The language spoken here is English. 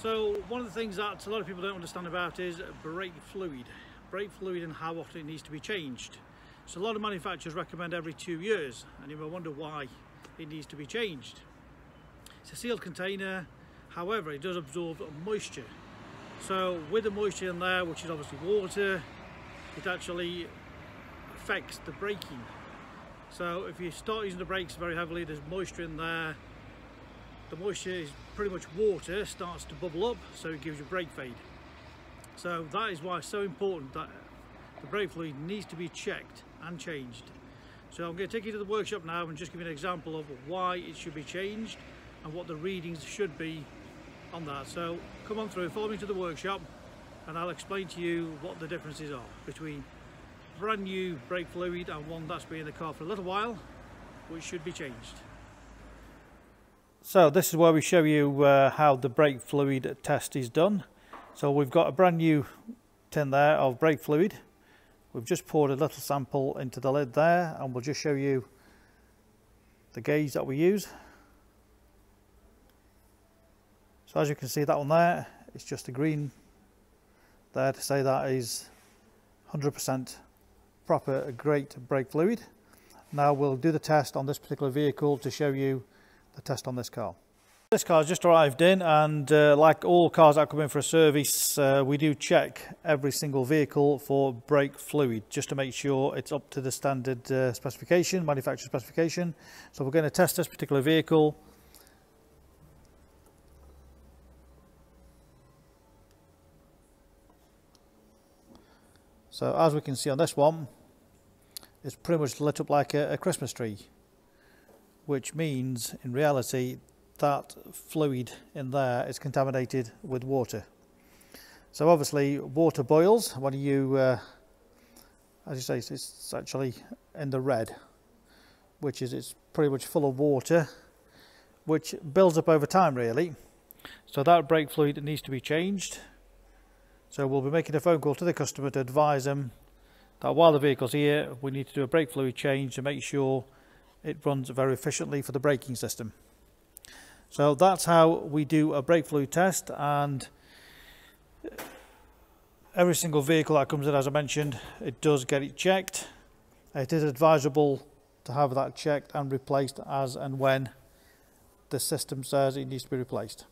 So one of the things that a lot of people don't understand about is brake fluid and how often it needs to be changed. So a lot of manufacturers recommend every 2 years, and you may wonder why it needs to be changed. It's a sealed container, however it does absorb moisture. So with the moisture in there, which is obviously water, it actually affects the braking. So if you start using the brakes very heavily, there's moisture in there. The moisture is pretty much water, starts to bubble up, so it gives you brake fade. So that is why it's so important that the brake fluid needs to be checked and changed. So I'm going to take you to the workshop now and just give you an example of why it should be changed and what the readings should be on that. So come on through, follow me to the workshop, and I'll explain to you what the differences are between brand new brake fluid and one that's been in the car for a little while, which should be changed. So this is where we show you how the brake fluid test is done. So we've got a brand new tin there of brake fluid. We've just poured a little sample into the lid there, and we'll just show you the gauge that we use. So as you can see, that one there, it's just a green there to say that is 100% proper, great brake fluid. Now we'll do the test on this particular vehicle to show you the test on this car. This car has just arrived in, and like all cars that come in for a service, we do check every single vehicle for brake fluid just to make sure it's up to the standard specification, manufacturer specification. So we're going to test this particular vehicle. So as we can see on this one, it's pretty much lit up like a Christmas tree, which means in reality that fluid in there is contaminated with water. So obviously water boils when you, as you say, it's actually in the red, which is it's pretty much full of water, which builds up over time really. So that brake fluid needs to be changed. So we'll be making a phone call to the customer to advise them that while the vehicle's here, we need to do a brake fluid change to make sure it runs very efficiently for the braking system. So that's how we do a brake fluid test, and every single vehicle that comes in, as I mentioned, it does get it checked. It is advisable to have that checked and replaced as and when the system says it needs to be replaced.